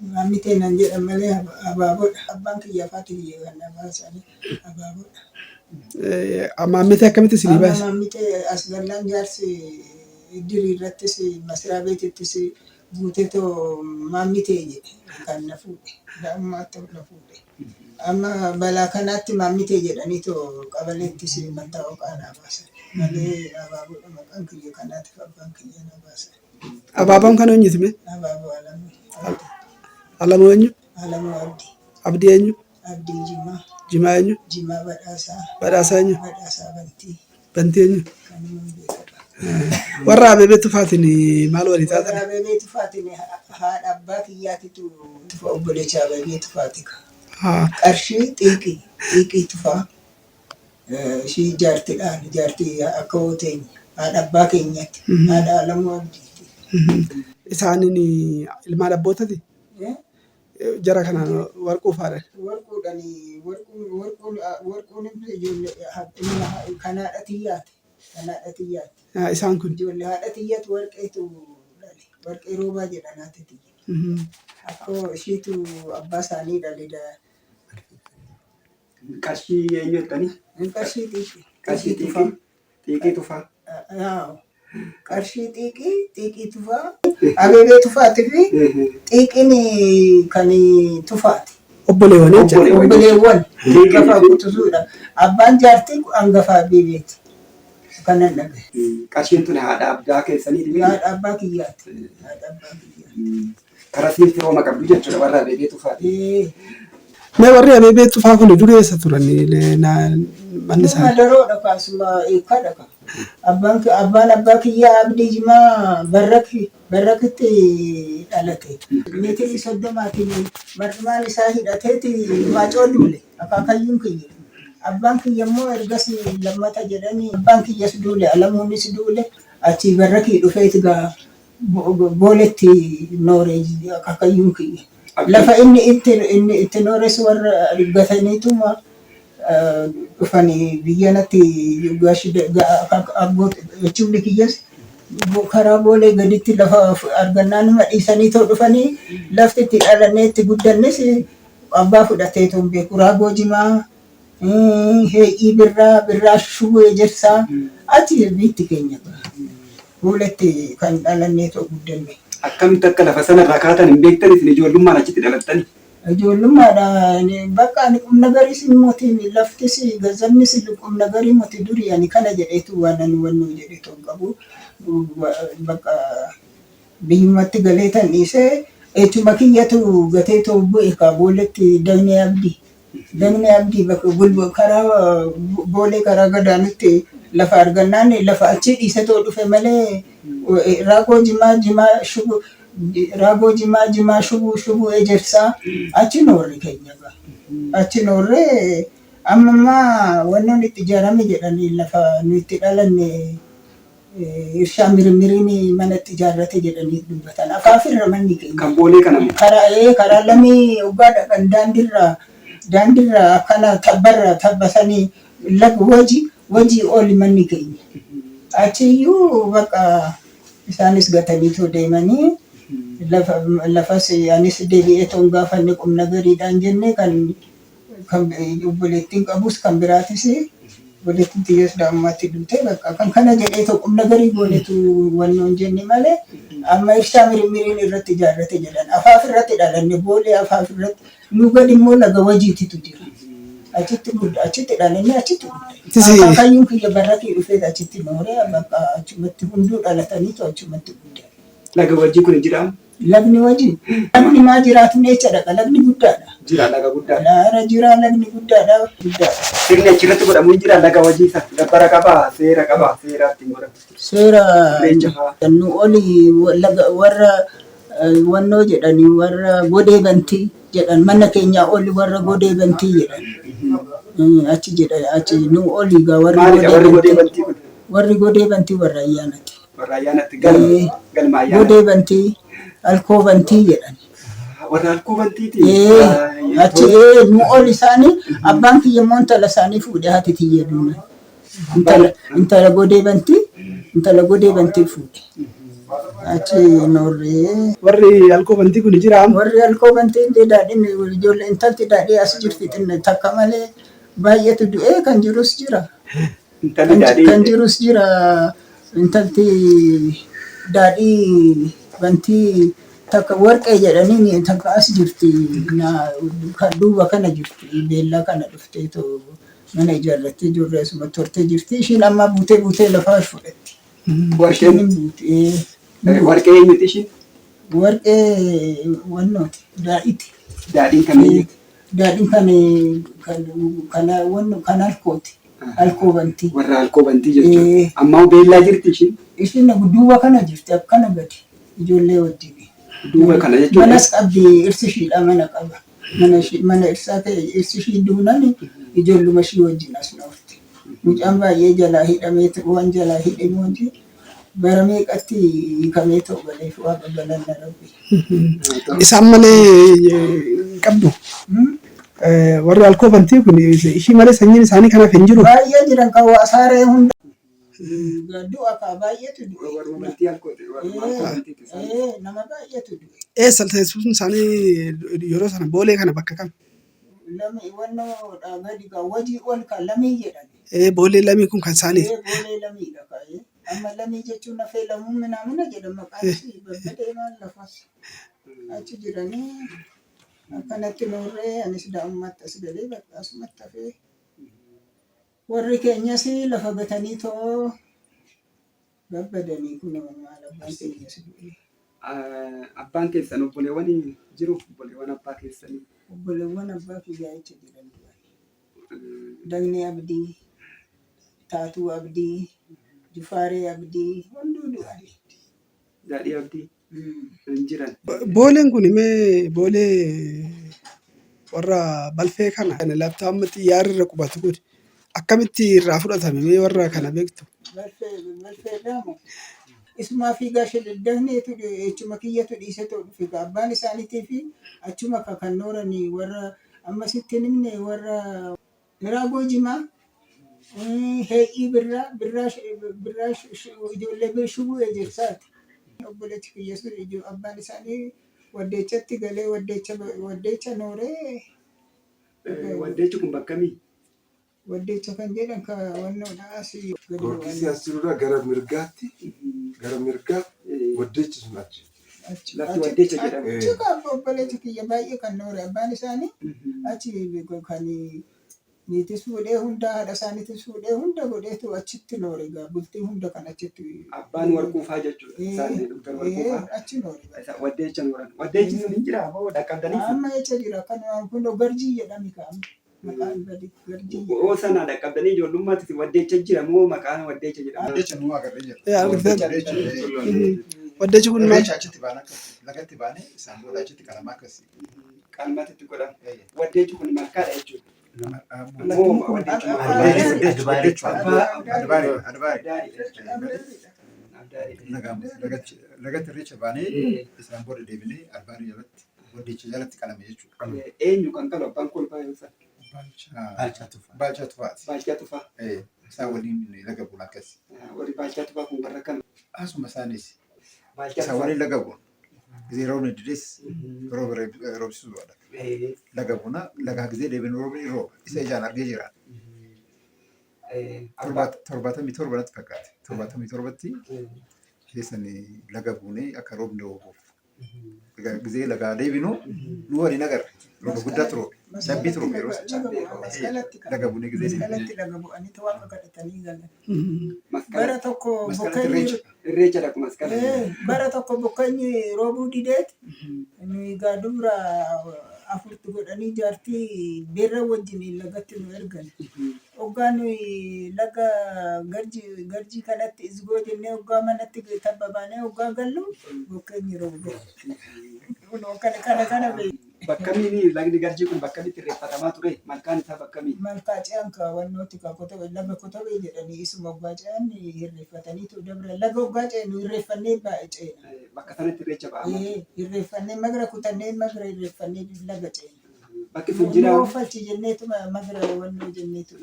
Maammitee nan jedhan malee abaaboodha. Abbaan kiyyaa faati kiyya kan na baasanii abaaboodha. Maammitee akkamitti isinii baase? Maammitee as gallaan jaarsi iddirii irrattis masraa beetittis guuteetoo maammitee jedhe kan na fuudhe. Daa'immaatti na fuudhe. Amma balaa kanaatti maammitee jedhaniitoo qabaleettis mataa oqaanaa baasan. Malee abaaboodha maqaan kiyya kanaatiif abbaan kiyya na baasan. Abaaboon kan eenyuti mee? Abaaboo Alamuu. Alamuu eenyu? Alamuu Abdii. Abdii eenyu? Abdii Jimaa. Jimaa eenyu? Jimaa Badhaasaa. Badhaasaa eenyu? Badhaasaa Bantii. Bantii eenyu? Kanuma beekadha. Warra Abeebee Tufaatiin maal walii taatan? Warra Abeebee Tufaatiin haadha abbaa kiyyaatitu tufa obboleecha Abeebee Tufaatika. Qarshii xiiqii tufaa ishii jaartiidhaan jaartii akka hooteenya haadha abbaa keenyatti haadha Alamuu Abdiiti. Isaaniin ilmaan abbootati? Jara kanaan warquu faadha. Warquun ijoollee kanaadha xiyyaati. Kanaadha xiyyaati. Isaan kun? Ijoollee haadha xiyyaatu warqeetu dhale. Warqee roobaa jedhanaati xiyya. Akkoo ishiitu abbaa isaanii dhale. Qarshii eenyu jettanii? Qarshii xiiqii. Qarshii xiiqii. Xiiqii tufaa. Qarshii xiiqii tufaa. Abeebee Tufaatii fi xiiqiin kan tufaati. Obboleewwan jechuudha. Obboleewwan hangafa quxisuudha. Abbaan jaartii hangafa Abeebeeti. Kanan dhabe. Qarshiin tun haadha abbaa keessaniiti? Haadha abbaa kiyyaati. Haadha abbaa kiyyaati. Karaa siin firooma qabdu jechuudha warra Abeebee Tufaati. Mee warri Abeebee Tufaa kun dura eessa turan manni isaanii? Madaroodha kaasuma eekkaadha ka. Abbaan abbaa kiyyaa Abdii Jimaa barrakitti dhalate. Meetirii 30 mar'imaan isaa hidhateeti waacoo duule akaakayyuun kiyya. Abbaan kiyya immoo ergas lammata jedhanii abbaan kiyyas duule Alamuunis duule achi barrakii dhufeeti gaa booletti nooree akaakayyuun kiyya. Lafa inni itti noores warra argataniituma dhufanii biyyanatti jechuun kiyyas karaa boolee gaditti lafa argannaan dhiisanii too dhufanii lafti itti dhalannee itti guddannes abbaa fudhateetu hin beeku. Raagoo Jimaa, Hee'ii Birraa Shubuu Ejersaa achi biitti keenya booletti kan dhalannee too guddanne. Akkamitti akka lafa sanarraa kaatan hin beektan isin ijoollummaan achitti dhalattani? Ijoollummaadhaan bakka ani qubna garis mootiin laftis gazabnis qubna garii mootii durii ani kana jedheetu waan ani wannoo jedheetu hin qabu. Bakka biyyumatti galee tan dhiisee eechuma kiyyatu gateetoo bu'e kaa booletti Dagnee Abdii. Dagnee Abdii bakka karaa boolee karaa gadaanutti lafa argannaan lafa achi dhiisetoo dhufe malee Raagoo Jimaa Shubuu Ejersaa achi noorri keenya ba. Achi noorree ammaa wannoon itti ijaarame jedhanii lafa nuti dhalanne irshaa mirmiriin manatti ijaarrate jedhanii dubbatan. Afaafirra manni keenya. Kan boolee kana? Karaa lamii oggaadha kan daandiirra akkana tabbasanii wajii oli manni keenya. Achiyyuu bakka isaanis gataniitoo deemanii lafas anis deebi'ee toon gaafanne qubna gariidhaan jenne kan obboleettiin qabus kan biraatis obboleettiin xiyyees daa'immaatti duute bakka kan kana jedhee too qubna garii goonetu wannoon jenne malee amma irshaa mirmiriin irratti ijaarrate jedhan afaaf irratti dhalanne boolee afaaf irratti nu gad immoo laga wajiititu jira. Achitti dhalanne achitti gudde. Akaakayyuun kiyya barrakii dhufee achitti nooree bakka achumatti hunduu dhalataniitu achumatti gudde. Laga wajjii kun jiraam? Lagni wajjin. Lagni maa jiraatu neecha dhaqa lagni guddaadha. Jira laga guddaadha. Laara jira lagni guddaadha. Sirni achirratti godhamu jira laga wajjii isa gabbara qabaa seera qabaa seera ittiin godhamu. Seera nu oli warra wannoo jedhanii warra godee bantii jedhan mana keenya oli warra godee bantii jedhan. Achi jedha achi nu oli gaa warri godee bantii kun. Warri godee bantii warra ayyaanati. Warra ayyaanatti galma ayyaana. Godee bantii alkoo bantii jedhan. Warra alkoo bantiiti. Achi nu oli isaanii abbaan kiyya immoo intala isaanii fuudhee haati tiyya duuna. Intala godee bantii fuudhe. achi noorree. Warri alkoo bantii kun jira amma. Warri alkoo bantii illee daadhiin ijoollee intalti daadhii as jirti takka malee baay'eetu du'ee kan jirus jira. Kan jirus jira intalti daadhii bantii takka warqee jedhanii takka as jirti kan duuba kana jirti beellaa kana dhufteetoo mana ijaarrattee ijoollee asuma turtee jirti ishiin amma buutee lafaa fudhatti. Warqee miti ishiin? Warqee wannooti daadhiiti. Daadhiin kamiyyuu? Daadhiin kan alkooti. Alkoo bantii. Warra alkoo bantii jechuudha. Amma beellaa jirti ishiin? Ishiin duuba kana jirti akkana gadi ijoollee wajjin. Duuba kana jechuudha. Manas qabdi irsi ishiidha mana qaba. Mana irsaa ta'e irsi ishii duunan ijoolluma ishii wajjin as noorti. Mucaan baay'ee jalaa hidhamee waan jalaa hidhamu wajjin bara meeqatti hiikamee ta'u malee waaqa galanna rabbi. Isaan malee qabdu. Warri alkoo bantii kun ishii malee sanyiin isaanii kanaaf hin jiru. Baay'ee jiran kan waasaaree hunda. Du'a kaa baay'eetu du'e. Nama baay'eetu du'e. Eessa teessuun isaanii yeroo sana boolee kana bakka kam? Lamii wannoodha gadi kan wajii ol kan lamii jedhani. Boolee lamii kun kan isaaniiti. Boolee lamiidha kaa'ee. Amma lamii jechuun lafee lamuu minaamina jedhama maqaan isii babbadee maal lafas achi jiranii akkanatti noorree anis daa'ummatti as galee bakka asumatti hafee warri keenyas lafa gatanii too babbadanii kun maal abbaan keenyas du'e. Abbaan keessan obboleewwan jiru? Obboleewwan abbaa keessanii? Obboleewwan abbaa kiyyaa jecha jiran du'an. Dagnee Abdii, Taatuu Abdii, Jufaaree Abdii hunduu du'ani. Daadhii Abdii hin jiran. Booleen kun mee boolee warra balfee kana laftaa amma xiyyaarri irra qubatu kun akkamitti irraa fudhatame mee warra kana beektu? Balfee dhaamu. Isumaa fiigaa sheddeddahneetu jechuma kiyyatu dhiisee ta'u dhufe abbaan isaaniitii fi achuma kan nooranii warra ammasitti nimne warra Miraagoo Jimaa hee'ii birraa ijoollee shubuu ejersaati. Obboleetti kiyya sun abbaan isaanii waddeechatti galee waddeecha nooree. Waddeechi kun bakka kamii? Waddeecha kan jedhan ka wannoodha asii. Goorkisii as jirudha gara mirgaatti waddeechi sun achi. Lafti waddeecha jedhama. Achi kan obboleetti kiyya baay'ee kan noore abbaan isaanii achi kan niitis fuudhee hunda haadha isaaniitis fuudhee hunda godheetu achitti noore egaa bultii hunda kan achitti. Abbaan warquufaa jechuudha. Isaan dhugdan warquufaa. Achi noore. Waddeecha nooran. Waddeechi sun hin jiraa moo dhaqqabdanii? Amma jecha jira kan kun garjii jedhami kaa'amu. Maqaan garjii. Oo sana dhaqqabdanii ijoollummaatti waddeecha jira moo maqaan waddeecha jedhama? Waddeecha nuu agarree jira. Waddeechi kun maal? Achitti baana lagatti baanee isaan booda achitti qalamaa akkasii. Qalmatti godhama. Waddeechi kun malkaadha jechuudha. Lagatti irreecha baanee isaan booda deebinee arbaarii jalatti waddeecha jalatti qalame jechuudha. Eenyu kan qalu abbaan kolfaa yoo ta'u? Baalchaa Tufaati. Baalchaa Tufaa. Isaan waliin laga bu'uun akkasi. Warri Baalchaa Tufaa kun barra kam? Asuma isaanis. Baalchaa Isaan waliin laga bu'uun. Gizee roobni dides roobsisuu godha. Laga bu'uuna lagaa gizee deebiin roobni rooba. Isa ijaan argee jira. 77 natti fakkaate. 77tti keessan laga bu'uunee akka roobni roobuuf. Gizee lagaa deebinu nu waliin agarre. Rooba guddaatu roobe. Dabbiitu roobe yeroo laga bu'uunee gizee deebinu. Maskalatti laga bu'anii waaqa kadhatanii galan. Bara tokko irreecha dhaqu maskala. Bara tokko bokkanyi roobuu dideet nuyi gaa dubra afurtu godhanii jaartii beerra wajjin lagatti nu ergan. Hoggaa nuyi laga garjii kanatti isgoo jennee hoggaa manatti tabba baanee hoggaa gallu bokkanyi roobe. Kana beeku. Bakka miini lagni garjii kun bakka itti irreeffatamaa ture? Malkaan isaa bakka miini? Malkaa ce'an kaawwannooti kan kotabee laga kotabee jedhanii isuma hoggaa ce'an hirreeffataniitu dabra laga hoggaa ce'an hirreeffannee baay'ee ce'ena. Bakka sanatti irreecha ba'ama? Hirreeffannee magra kutannee magra hirreeffannee laga ce'ena. Bakki sun jiraa? Falchi jenneetu magra wannoo jenneetu.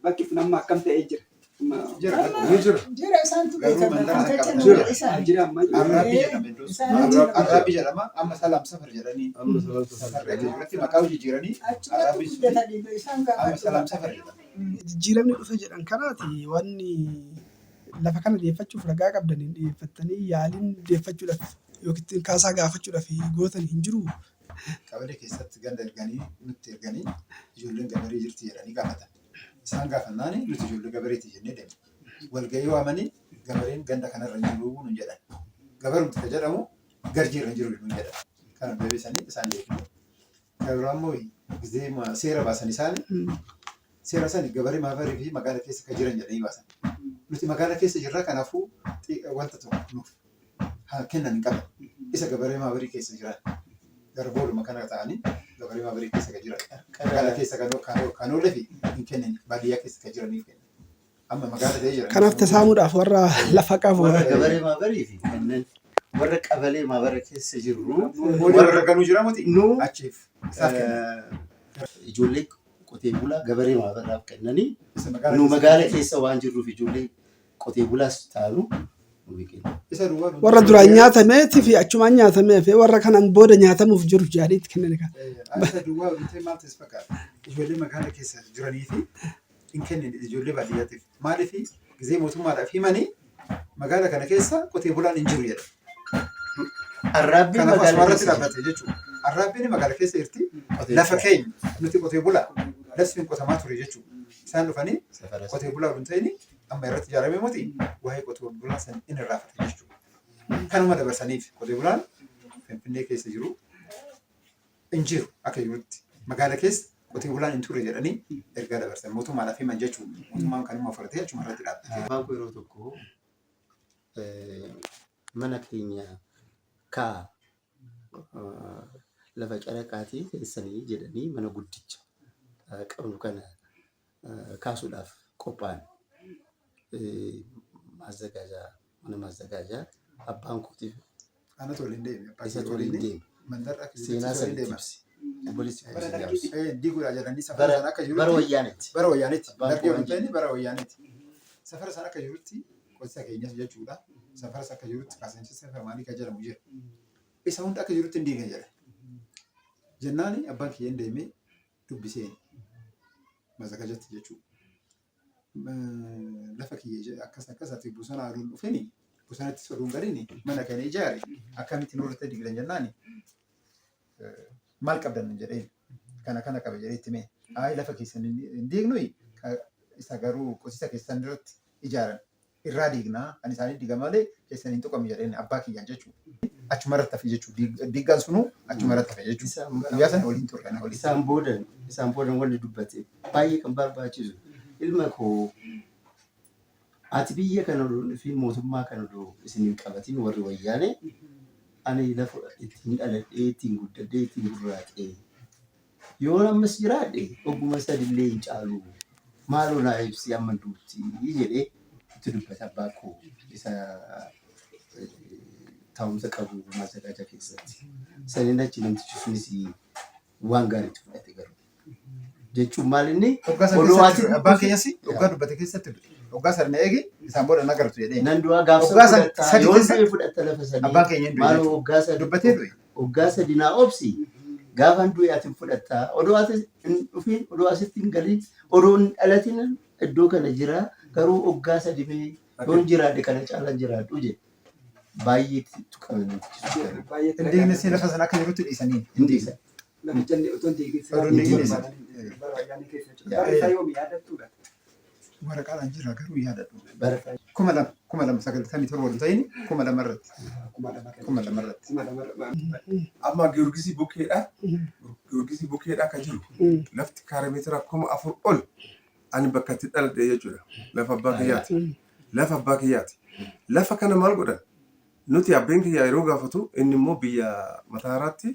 Bakki sun amma akkam ta'ee jira? Jira isaantu beekama. Kan tacha nu isaan. Arraabii jedhame iddoo arraabii jedhama amma salaam safar jedhanii safarra irratti maqaa hojii jiranii Achumatti guddatanii isaan amma gaafa salaam safar jedhama. Jijjiiramni dhufe jedhan kanaati wanni lafa kana dhiyeeffachuuf ragaa qabdaniin dhiyeeffattanii yaaliin dhiyeeffachuudhaaf yookiin kaasaa gaafachuudhaaf gootan hin jiru. Qabalee keessatti ganda erganii nutti erganii ijoolleen gabaree jirti jedhanii gaafatan. Isaan gaafannaan nuti ijoollee gabareeti jennee deemne. Walgahii waamanii gabareen ganda kanarra hin jiru nuun jedhan. Gabarumti ka jedhamu garjiirra hin jiru nuun jedhan. Kana beebisanii isaan deebi'u. Gabaraa immoo gizee seera baasan isaanii seera sani gabaree maabarii fi magaala keessa kan jiran jedhanii baasan. Nuti magaala keessa jirra kanaafuu wanta tokko nuuf kennan hin qaban. Isa gabaree maabarii keessa jiran. Garbooluma kana ta'anii gabaree maabarii keessa kan jiran. Magaala keessa kan oolee fi hin kennan baadiyyaa keessa kan jiranii kennan. Amma magaala ta'ee jira. Kanaaf tasaamuudhaaf warra lafa qabu. Warra gabaree maabarii fi kanneen warra qabalee maabara keessa jirru Warra ganuu jira miti nu achiif isaaf kennan. ijoollee qotee bulaa gabaree maabaraaf kennanii Isa nu magaala keessa waan jirruuf ijoollee qotee bulaas taanu nu biqilaa. isa duwwaa Warra duraan nyaatameetii fi achumaan nyaatamee fi warra kanaan booda nyaatamuuf jiru jaaliitti kennan kan. isa duwwaa bitee maal ta'es fakkaata. Ijoollee magaala keessa jiranii fi hin kennin ijoollee baadiyyaatiif. Maaliif gizee mootummaadhaaf himanii magaala kana keessa qotee bulaan hin jiru jedha. Arraabbii Kanaaf magaala asumarratti keessa dhaabbate jechuudha. Arraabbiin magaala keessa jirti. Lafa keenya nuti qotee bulaa dasfiin qotamaa ture jechuudha. Isaan dhufanii qotee bulaa hin ta'in amma irratti ijaaramee miti waa'ee qotee bulaa san inni irraafate jechuudha. Kanuma dabarsaniif qotee bulaan Finfinnee keessa jiru hin jiru akka jirutti magaala keessa qotee bulaan hin turre jedhanii ergaa dabarsan mootummaadhaaf himan jechuudha. Mootummaan kanuma fudhatee achuma irratti dhaabbate. Abbaan koo yeroo tokko mana keenya kaa lafa caraqaatii keessanii jedhanii mana guddicha qabnu kana kaasuudhaaf qophaa'an. Mana maazagaajaa abbaan kootiif Anatu waliin deeme. isa waliin deeme. Mandarraa Seenaa waliin sana deema. ibsi. Obboleessi Kootiif Diiguudha jedhanii safara sana akka bara jirutti. wayyaanitti. Bara wayyaanitti. Abbaan Dargee koo hin ta'in bara wayyaanitti. Safara sana akka jirutti qotisa keenyas jechuudha. Safara akka jirutti kaasanchi safara maalii kan jedhamu jira. Isa hunda akka jirutti hin diigan jedha. Jennaani abbaan kiyyeen deemee dubbiseen mazagajatti jechuudha. Lafa kiyyee akkas ati bosona aduun dhufeni bosonatti soduun galiini mana kana ijaare akkamitti nurratti diigdan jennaani maal qabdan jedheen kana qabe jedhee itti mee ayi lafa keessan hin diignuyi isa garuu qotisa keessan irratti ijaaran irraa diignaa kan isaanii diigan malee keessan hin tuqamu jedheen abbaa kiyyaan jechuudha. Achuma irratti hafe jechuudha. Diiggaan sunuu achuma irratti hafe jechuudha. Guyyaa sana waliin turre kana waliin. Isaan boodan wanni dubbate baay'ee kan barbaachisu ilma koo ati biyya kana fi mootummaa kana isin qabatiin warri wayyaane ani lafa ittiin dhaladhee ittiin guddadhee ittiin gurraatee yoo ammas jiraadhe ogguma sadillee hin caalu maaloo naa ibsi amma duutti jedhee itti dubbata abbaa koo isa taa'umsa qabu maazagaajaa keessatti. Saniin achi namtichi sunis waan gaariitti fudhate garuu. Jechuun maal inni abbaan keenyas hoggaa dubbate keessatti hoggaa sana eegi isaan booda nagartu jedhee. nan du'aa gaafsa fudhatta yoo ta'e fudhatta lafa sadii. Abbaan keenya hin Maaloo hoggaa sadii dubbatee du'e. hoggaa sadii naa obsi gaafan du'e ati fudhatta odoo ati hin dhufiin odoo asitti hin galiin odoo hin dhalatin iddoo kana jira garuu hoggaa sadii mee yoo hin jiraadhe kana caalaan jiraadhu jedhe. Baay'ee tuqame nuti. Indiigni si lafa sana akka jirutti dhiisanii. Indiisa. Namichallee otoo hin Oduu hin deebiin deebiin. bara wayyaanii keessa jechuudha. Bara isaa yoomi yaadattuudha. Waraqaadhaan jira garuu yaadadhu. Bara 2097 wal ta'in 2000 irratti. Kuma lamarra. 2000 irratti. Kuma lamarra. Amma Giyoorgisii bukkeedha. Giyoorgisii bukkeedha kan jiru. Lafti kaaree meetira 4,000 ol ani bakka itti dhaladhe jechuudha. Lafa abbaa kiyyaati. Lafa abbaa kiyyaati. Lafa kana maal godhan? Nuti abbeen kiyyaa yeroo gaafatu inni immoo biyya Mataaraatti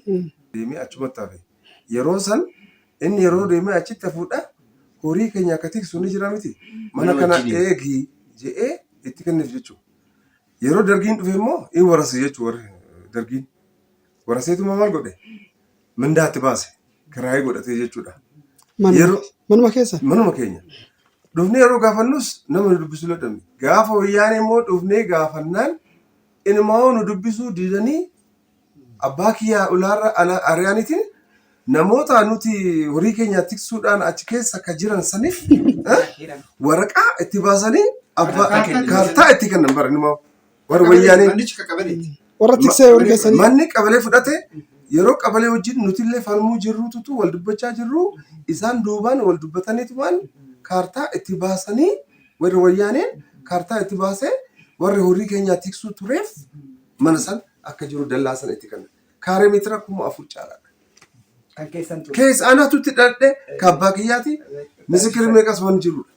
deemee achumatti hafe. Yeroo san inni yeroo deemee achitti hafuudha horii keenya akka tiksu ni jira miti. Mana kana eegi jedhee itti kenneef jechuudha. Yeroo dargiin dhufe immoo inni warase jechuudha dargiin. Waraseetuma maal godhe? Mindaatti baase. Kiraayee godhatee jechuudha. Manuma keessa. Manuma keenya. dhufnee yeroo gaafannus nama nu dubbisuu dadhabne. Gaafa wayyaanee immoo dhufnee gaafannaan ilmaa nu dubbisuu diidanii abbaa kiyyaa ulaarra ariyaaniitiin namoota nuti horii keenya tiksuudhaan achi keessa akka jiran saniif waraqaa itti baasanii kaartaa itti kennan bara nima warra wayyaanee warra tiksee horii keessanii manni qabalee fudhate yeroo qabalee wajjin nutillee falmuu jirruutu wal dubbachaa jirru isaan duubaan wal dubbataniitu waan kaartaa itti baasanii warra wayyaaneen kaartaa itti baasee warra horii keenya tiksuu tureef mana san akka jiru dallaa sana itti kennan. Kaaree meetira 4,000 caalaadha. Kan keessan ture. Keessa anaatu itti dhadhe kabbaa kiyyaati misikiri meeqas waan jirudha.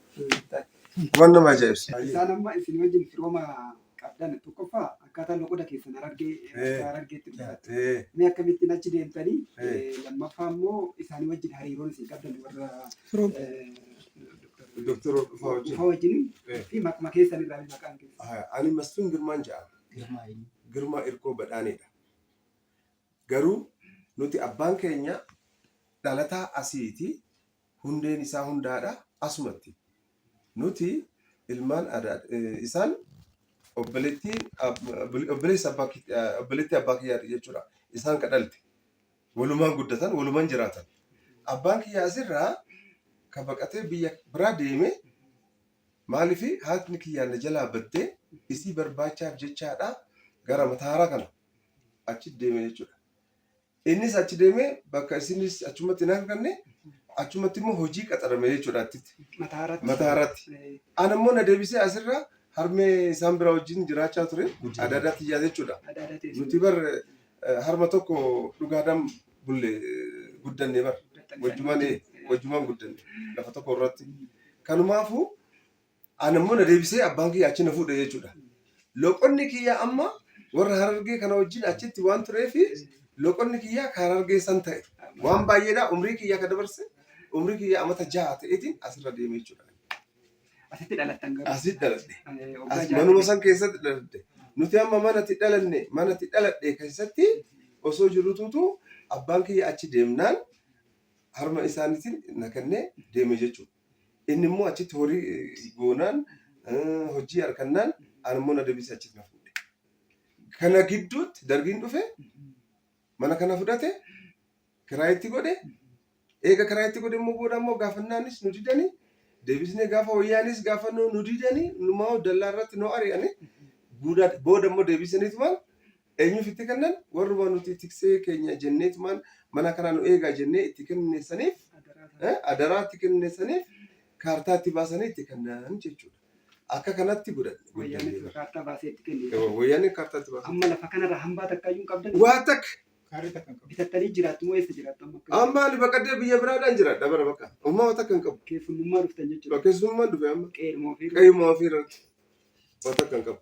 Waan nama ajaa'ibsiisa. Isaan amma isin wajjin firooma qabdan tokkoffaa akkaataa loqoda keessan argeetti dhufate. Mee akkamittiin achi deemtanii lammaffaa immoo isaanii wajjin hariiroon isin qabdan warra Doktara Dhufaa wajjin fi maqaa keessan irraa maqaan keessan. Ani Mastiin Girmaan jedhama. Girmaa Irkoo Badhaaneedha. Garuu nuti abbaan keenya dhalataa asiiti hundeen isaa hundaadha asumatti. Nuti ilmaan isaan obboleetti abbaa kiyyaati jechuudha. Isaan kadhalte walumaan guddatan walumaan jiraatan. Abbaan kiyyaa asirraa kan baqatee biyya biraa deeme maaliif haati kiyyaan jalaa baddee isii barbaachaaf jechaadha gara Mataaraa kana achi deeme jechuudha. Innis achi deemee bakka isinis achumatti hin arganne achumatti immoo hojii qaxarame jechuudha attitti. Mataaratti. Ana immoo na deebisee asirraa harmee isaan bira wajjin jiraachaa ture adaadaatti iyyaa jechuudha. Nuti bar harma tokko dhugaadhaan bulle guddanne bar wajjumaan guddanne lafa tokko irratti. Kanumaafuu ana immoo na deebisee abbaan kiyya achi na fuudhe jechuudha. Loqonni kiyya amma warra Harargee kana wajjin achitti waan tureefi loqonni kiyya Harargee san ta'e waan baay'eedha umrii kiyya ka dabarse umrii kiyya amata 6 ta'eetiin asirra deeme jechuudha. Asitti dhalattan garuu. Asitti dhaladhe. Manuma san keessatti dhaladhe. Nuti amma manatti dhaladhe keessatti osoo jirututu abbaan kiyya achi deemnaan harma isaaniitiin nakannee deeme jechuudha. Inni immoo achitti horii goonaan hojii harkannaan ani immoo na deebisee achitti na fuudhe. Kana gidduutti dargiin dhufe mana kana fudhate kiraayitti godhe eega kiraayitti godhe immoo booda immoo gaafannaanis nu didanii deebisnee gaafa wayyaanis gaafa nu didanii numaa dallaa irratti nu ari'anii booda immoo deebisaniitumaan eenyuuf itti kennan warruma nuti tiksee keenya jenneetumaan mana kana nu eegaa jennee itti kenneessaniif adaraa itti kenneessaniif kaartaa itti baasanii itti kennan jechuudha. Akka kanatti godhan. Wayyaanni kaartaa baasee itti kenne. Wayyaanni kaartaa itti baasee. Amma lafa kanarraa hambaa takka iyyuu qabdan. Waa takka. Bitattanii jiraattu moo eessa jiraattu amma? Amma ani baqadee biyya biraadhaan jiraadha bara bakka. Uumaa takka hin qabu. Keessummaa dhuftan jechuudha. Keessummaa dhufe amma. Qe'ee ofii. Qe'ee ofii irratti. Waa takka hin qabu.